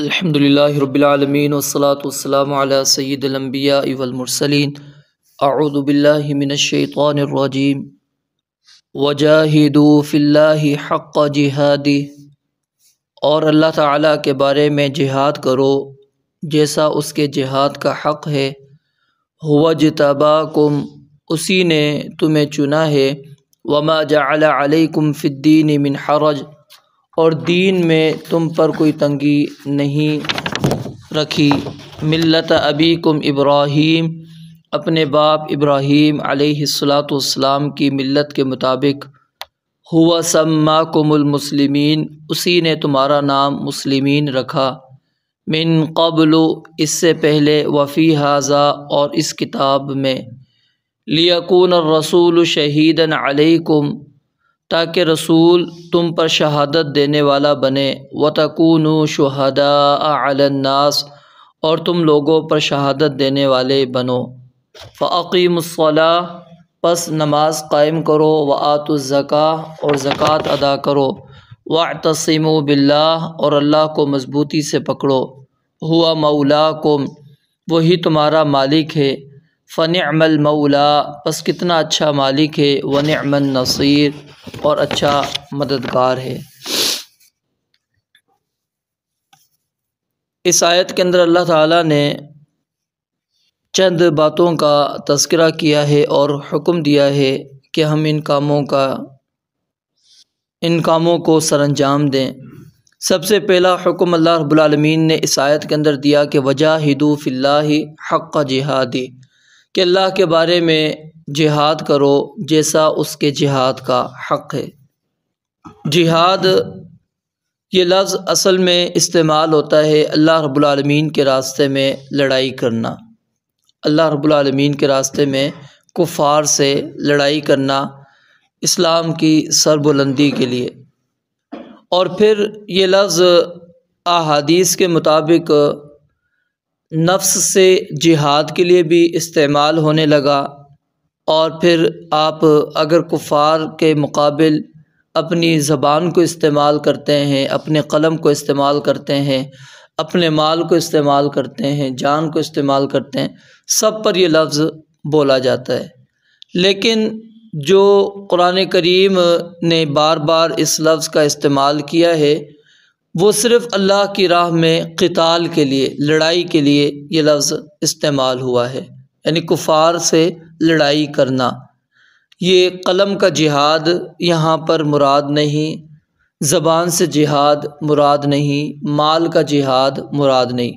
الحمد للہ رب العالمین والصلاة والسلام علی سید الانبیاء والمرسلین اعوذ باللہ من الشیطان الرجیم وجاہدوا فی اللہ حق جہادہ، اور اللہ تعالیٰ کے بارے میں جہاد کرو جیسا اس کے جہاد کا حق ہے۔ هو اجتباکم، اسی نے تمہیں چنا ہے۔ وما جعل علیکم فی الدین من حرج، اور دین میں تم پر کوئی تنگی نہیں رکھی۔ ملت ابیکم ابراہیم، اپنے باپ ابراہیم علیہ السلام کی ملت کے مطابق۔ ہوا سماکم المسلمین، اسی نے تمہارا نام مسلمین رکھا۔ من قبل، اس سے پہلے، وفی ھذا، اور اس کتاب میں، لیکون الرسول شہیدا علیکم، تاکہ رسول تم پر شہادت دینے والا بنے۔ وتکونوا شہداء علی الناس، اور تم لوگوں پر شہادت دینے والے بنو۔ فاقیموا الصلاۃ، پس نماز قائم کرو۔ وآتوا الزکاۃ، اور زکوٰۃ ادا کرو۔ واعتصموا باللہ، اور اللہ کو مضبوطی سے پکڑو۔ ہوا مولاکم، وہی تمہارا مالک ہے۔ فنعم المولا، پس کتنا اچھا مالک ہے۔ ونعم النصیر، اور اچھا مددگار ہے۔ اس آیت کے اندر اللہ تعالیٰ نے چند باتوں کا تذکرہ کیا ہے اور حکم دیا ہے کہ ہم ان کاموں کو سر انجام دیں۔ سب سے پہلا حکم اللہ رب العالمین نے اس آیت کے اندر دیا کہ وجاہدوا فی اللہ حق جہادہ، کہ اللہ کے بارے میں جہاد کرو جیسا اس کے جہاد کا حق ہے۔ جہاد یہ لفظ اصل میں استعمال ہوتا ہے اللہ رب العالمین کے راستے میں لڑائی کرنا، اللہ رب العالمین کے راستے میں کفار سے لڑائی کرنا اسلام کی سربلندی کے لیے۔ اور پھر یہ لفظ احادیث کے مطابق نفس سے جہاد کے لیے بھی استعمال ہونے لگا۔ اور پھر آپ اگر کفار کے مقابل اپنی زبان کو استعمال کرتے ہیں، اپنے قلم کو استعمال کرتے ہیں، اپنے مال کو استعمال کرتے ہیں، جان کو استعمال کرتے ہیں، سب پر یہ لفظ بولا جاتا ہے۔ لیکن جو قرآن کریم نے بار بار اس لفظ کا استعمال کیا ہے وہ صرف اللہ کی راہ میں قتال کے لیے، لڑائی کے لیے یہ لفظ استعمال ہوا ہے، یعنی کفار سے لڑائی کرنا۔ یہ قلم کا جہاد یہاں پر مراد نہیں، زبان سے جہاد مراد نہیں، مال کا جہاد مراد نہیں،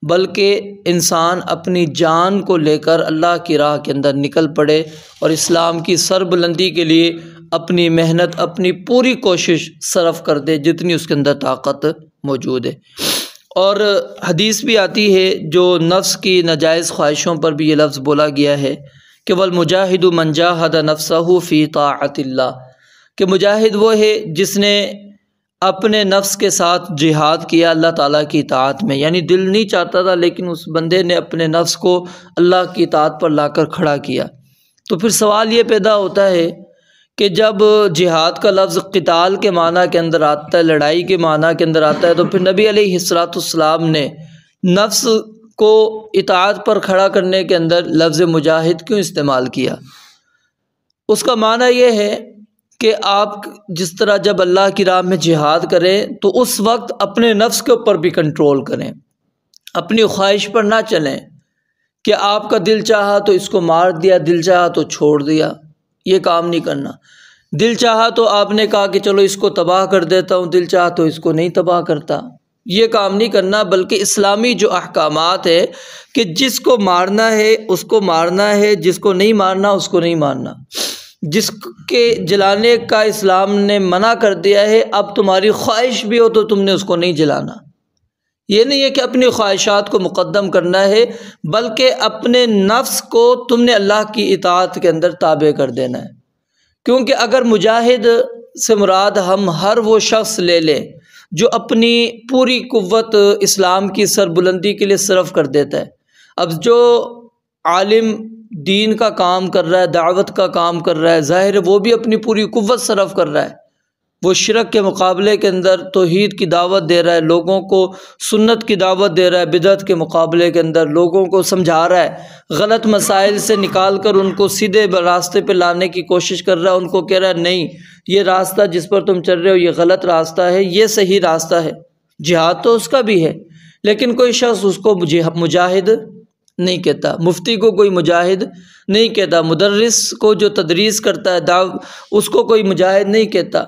بلکہ انسان اپنی جان کو لے کر اللہ کی راہ کے اندر نکل پڑے اور اسلام کی سربلندی کے لیے اپنی محنت، اپنی پوری کوشش صرف کر دے جتنی اس کے اندر طاقت موجود ہے۔ اور حدیث بھی آتی ہے جو نفس کی ناجائز خواہشوں پر بھی یہ لفظ بولا گیا ہے کہ وَالْمُجَاهِدُ مَنْ جَاهَدَ نَفْسَهُ فِي طَاعَةِ اللَّهِ، کہ مجاہد وہ ہے جس نے اپنے نفس کے ساتھ جہاد کیا اللہ تعالیٰ کی اطاعت میں، یعنی دل نہیں چاہتا تھا لیکن اس بندے نے اپنے نفس کو اللہ کی اطاعت پر لا کر کھڑا کیا۔ تو پھر سوال یہ پیدا ہوتا ہے کہ جب جہاد کا لفظ قتال کے معنی کے اندر آتا ہے، لڑائی کے معنی کے اندر آتا ہے، تو پھر نبی علیہ السلام نے نفس کو اطاعت پر کھڑا کرنے کے اندر لفظ مجاہد کیوں استعمال کیا؟ اس کا معنی یہ ہے کہ آپ جس طرح جب اللہ کی راہ میں جہاد کریں تو اس وقت اپنے نفس کے اوپر بھی کنٹرول کریں، اپنی خواہش پر نہ چلیں کہ آپ کا دل چاہا تو اس کو مار دیا، دل چاہا تو چھوڑ دیا، یہ کام نہیں کرنا۔ دل چاہا تو آپ نے کہا کہ چلو اس کو تباہ کر دیتا ہوں، دل چاہا تو اس کو نہیں تباہ کرتا، یہ کام نہیں کرنا۔ بلکہ اسلامی جو احکامات ہے کہ جس کو مارنا ہے اس کو مارنا ہے، جس کو نہیں مارنا اس کو نہیں مارنا، جس کے جلانے کا اسلام نے منع کر دیا ہے، اب تمہاری خواہش بھی ہو تو تم نے اس کو نہیں جلانا۔ یہ نہیں ہے کہ اپنی خواہشات کو مقدم کرنا ہے، بلکہ اپنے نفس کو تم نے اللہ کی اطاعت کے اندر تابع کر دینا ہے۔ کیونکہ اگر مجاہد سے مراد ہم ہر وہ شخص لے لیں جو اپنی پوری قوت اسلام کی سربلندی کے لیے صرف کر دیتا ہے، اب جو عالم دین کا کام کر رہا ہے، دعوت کا کام کر رہا ہے، ظاہر ہے وہ بھی اپنی پوری قوت صرف کر رہا ہے، وہ شرک کے مقابلے کے اندر توحید کی دعوت دے رہا ہے، لوگوں کو سنت کی دعوت دے رہا ہے، بدعت کے مقابلے کے اندر لوگوں کو سمجھا رہا ہے، غلط مسائل سے نکال کر ان کو سیدھے راستے پہ لانے کی کوشش کر رہا ہے، ان کو کہہ رہا ہے نہیں، یہ راستہ جس پر تم چل رہے ہو یہ غلط راستہ ہے، یہ صحیح راستہ ہے۔ جہاد تو اس کا بھی ہے، لیکن کوئی شخص اس کو مجاہد نہیں کہتا، مفتی کو کوئی مجاہد نہیں کہتا، مدرس کو جو تدریس کرتا ہے اس کو کوئی مجاہد نہیں کہتا۔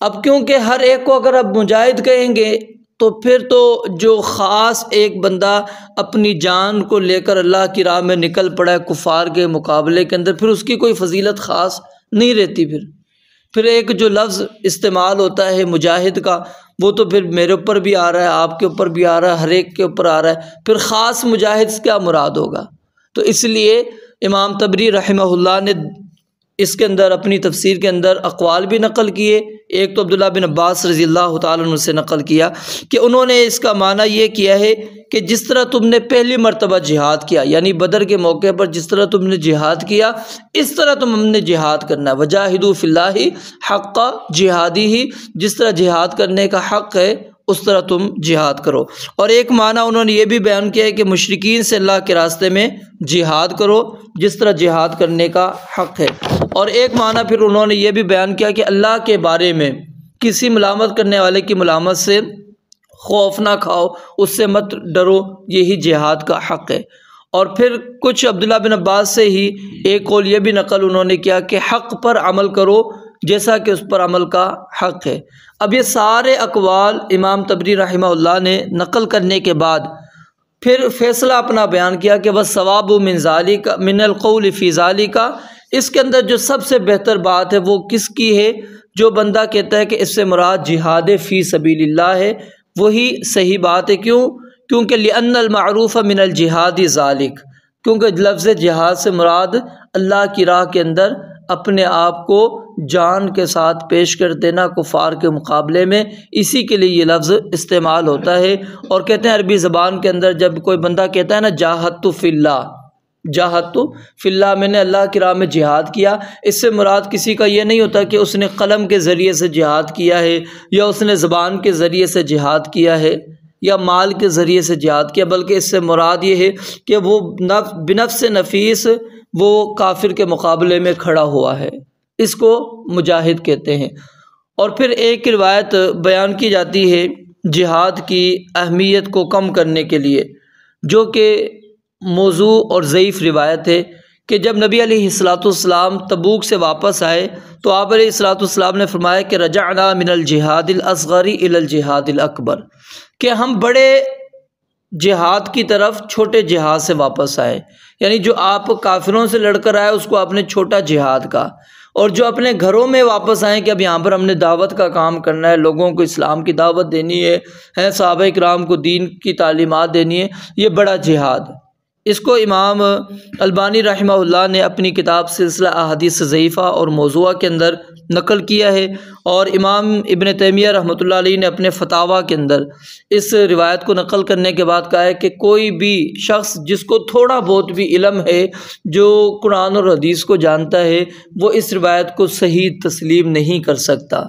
اب کیونکہ ہر ایک کو اگر آپ مجاہد کہیں گے تو پھر تو جو خاص ایک بندہ اپنی جان کو لے کر اللہ کی راہ میں نکل پڑا ہے کفار کے مقابلے کے اندر، پھر اس کی کوئی فضیلت خاص نہیں رہتی۔ پھر ایک جو لفظ استعمال ہوتا ہے مجاہد کا، وہ تو پھر میرے اوپر بھی آ رہا ہے، آپ کے اوپر بھی آ رہا ہے، ہر ایک کے اوپر آ رہا ہے، پھر خاص مجاہد سے کیا مراد ہوگا؟ تو اس لیے امام طبری رحمہ اللہ نے اس کے اندر اپنی تفسیر کے اندر اقوال بھی نقل کیے۔ ایک تو عبداللہ بن عباس رضی اللہ تعالیٰ عنہ سے نقل کیا کہ انہوں نے اس کا معنی یہ کیا ہے کہ جس طرح تم نے پہلی مرتبہ جہاد کیا، یعنی بدر کے موقع پر جس طرح تم نے جہاد کیا، اس طرح تم نے جہاد کرنا ہے۔ وجاہدوا فی اللہ حق جہادی ہی، جس طرح جہاد کرنے کا حق ہے اس طرح تم جہاد کرو۔ اور ایک معنی انہوں نے یہ بھی بیان کیا ہے کہ مشرکین سے اللہ کے راستے میں جہاد کرو جس طرح جہاد کرنے کا حق ہے۔ اور ایک معنی پھر انہوں نے یہ بھی بیان کیا کہ اللہ کے بارے میں کسی ملامت کرنے والے کی ملامت سے خوف نہ کھاؤ، اس سے مت ڈرو، یہی جہاد کا حق ہے۔ اور پھر کچھ عبداللہ بن عباس سے ہی ایک قول یہ بھی نقل انہوں نے کیا کہ حق پر عمل کرو جیسا کہ اس پر عمل کا حق ہے۔ اب یہ سارے اقوال امام طبری رحمہ اللہ نے نقل کرنے کے بعد پھر فیصلہ اپنا بیان کیا کہ وَالصَّوَابُ مِنْ ذَلِكَ مِنَ الْقَوْلِ فِي ذَلِكَ، اس کے اندر جو سب سے بہتر بات ہے وہ کس کی ہے؟ جو بندہ کہتا ہے کہ اس سے مراد جہاد فی سبیل اللہ ہے، وہی صحیح بات ہے۔ کیونکہ لِأَنَّ الْمَعْرُوفَ مِنَ الْجِهَادِ ذَلِكَ، کیونکہ لفظ جہاد سے مراد اللہ کی راہ کے اندر اپنے آپ کو جان کے ساتھ پیش کر دینا کفار کے مقابلے میں، اسی کے لیے یہ لفظ استعمال ہوتا ہے۔ اور کہتے ہیں عربی زبان کے اندر جب کوئی بندہ کہتا ہے نا جاہدت فی اللہ، جاہدت فی اللہ، میں نے اللہ کی راہ میں جہاد کیا، اس سے مراد کسی کا یہ نہیں ہوتا کہ اس نے قلم کے ذریعے سے جہاد کیا ہے، یا اس نے زبان کے ذریعے سے جہاد کیا ہے، یا مال کے ذریعے سے جہاد کیا، بلکہ اس سے مراد یہ ہے کہ وہ بنفس نفیس وہ کافر کے مقابلے میں کھڑا ہوا ہے، اس کو مجاہد کہتے ہیں۔ اور پھر ایک روایت بیان کی جاتی ہے جہاد کی اہمیت کو کم کرنے کے لیے، جو کہ موضوع اور ضعیف روایت ہے، کہ جب نبی علیہ السلام تبوک سے واپس آئے تو آپ علیہ السلام نے فرمایا کہ رجعنا من الجہاد الاصغر الى الجہاد الاکبر، کہ ہم بڑے جہاد کی طرف چھوٹے جہاد سے واپس آئے، یعنی جو آپ کافروں سے لڑ کر آئے اس کو آپ نے چھوٹا جہاد کہا، اور جو اپنے گھروں میں واپس آئیں کہ اب یہاں پر ہم نے دعوت کا کام کرنا ہے، لوگوں کو اسلام کی دعوت دینی ہے، صحابہ کرام کو دین کی تعلیمات دینی ہے، یہ بڑا جہاد۔ اس کو امام البانی رحمہ اللہ نے اپنی کتاب سلسلہ احادیث ضعیفہ اور موضوعہ کے اندر نقل کیا ہے، اور امام ابن تیمیہ رحمۃ اللہ علیہ نے اپنے فتاویٰ کے اندر اس روایت کو نقل کرنے کے بعد کہا ہے کہ کوئی بھی شخص جس کو تھوڑا بہت بھی علم ہے، جو قرآن اور حدیث کو جانتا ہے، وہ اس روایت کو صحیح تسلیم نہیں کر سکتا،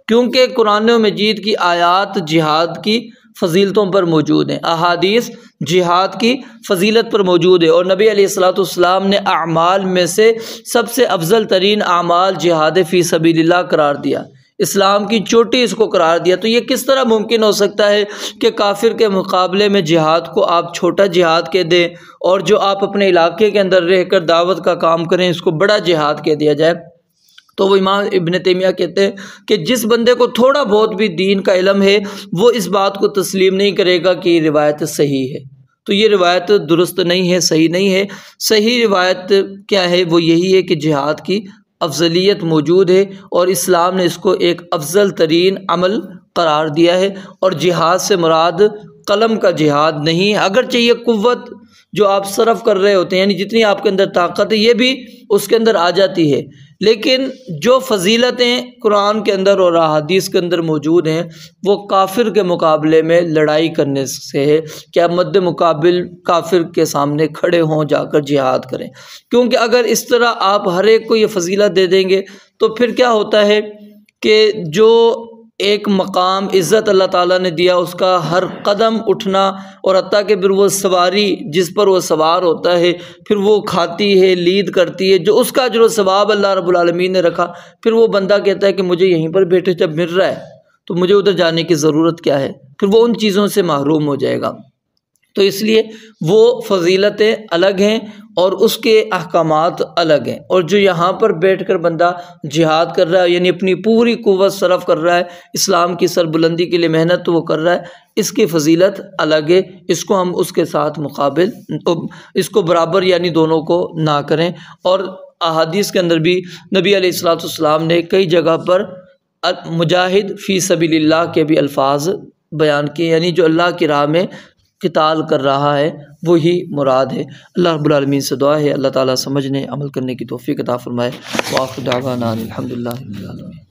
کیونکہ قرآن مجید کی آیات جہاد کی فضیلتوں پر موجود ہیں، احادیث جہاد کی فضیلت پر موجود ہے، اور نبی علیہ السلام نے اعمال میں سے سب سے افضل ترین اعمال جہاد فی سبیل اللہ قرار دیا، اسلام کی چوٹی اس کو قرار دیا۔ تو یہ کس طرح ممکن ہو سکتا ہے کہ کافر کے مقابلے میں جہاد کو آپ چھوٹا جہاد کہہ دیں، اور جو آپ اپنے علاقے کے اندر رہ کر دعوت کا کام کریں اس کو بڑا جہاد کہہ دیا جائے؟ تو وہ امام ابن تیمیہ کہتے ہیں کہ جس بندے کو تھوڑا بہت بھی دین کا علم ہے وہ اس بات کو تسلیم نہیں کرے گا کہ یہ روایت صحیح ہے۔ تو یہ روایت درست نہیں ہے، صحیح نہیں ہے۔ صحیح روایت کیا ہے؟ وہ یہی ہے کہ جہاد کی افضلیت موجود ہے، اور اسلام نے اس کو ایک افضل ترین عمل قرار دیا ہے، اور جہاد سے مراد قلم کا جہاد نہیں ہے، اگرچہ یہ قوت جو آپ صرف کر رہے ہوتے ہیں، یعنی جتنی آپ کے اندر طاقت ہے یہ بھی اس کے اندر آ جاتی ہے، لیکن جو فضیلتیں قرآن کے اندر اور احادیث کے اندر موجود ہیں وہ کافر کے مقابلے میں لڑائی کرنے سے ہے، کہ آپ مد مقابل کافر کے سامنے کھڑے ہوں، جا کر جہاد کریں۔ کیونکہ اگر اس طرح آپ ہر ایک کو یہ فضیلت دے دیں گے تو پھر کیا ہوتا ہے کہ جو ایک مقام عزت اللہ تعالیٰ نے دیا اس کا ہر قدم اٹھنا، اور حتیٰ کہ پھر وہ سواری جس پر وہ سوار ہوتا ہے پھر وہ کھاتی ہے، لید کرتی ہے، جو اس کا اجر و ثواب اللہ رب العالمین نے رکھا، پھر وہ بندہ کہتا ہے کہ مجھے یہیں پر بیٹھے جب مل رہا ہے تو مجھے ادھر جانے کی ضرورت کیا ہے، پھر وہ ان چیزوں سے محروم ہو جائے گا۔ تو اس لیے وہ فضیلتیں الگ ہیں اور اس کے احکامات الگ ہیں، اور جو یہاں پر بیٹھ کر بندہ جہاد کر رہا ہے، یعنی اپنی پوری قوت صرف کر رہا ہے اسلام کی سربلندی کے لیے، محنت تو وہ کر رہا ہے، اس کی فضیلت الگ ہے، اس کو ہم اس کے ساتھ مقابل، اس کو برابر یعنی دونوں کو نہ کریں۔ اور احادیث کے اندر بھی نبی علیہ الصلوۃ والسلام نے کئی جگہ پر مجاہد فی سبیل اللہ کے بھی الفاظ بیان کیے، یعنی جو اللہ کی راہ میں قتال کر رہا ہے وہی مراد ہے۔ اللہ رب العالمین سے دعا ہے اللہ تعالیٰ سمجھنے عمل کرنے کی توفیق عطا فرمائے۔ وآخر دعوانا الحمدللہ رب العالمین۔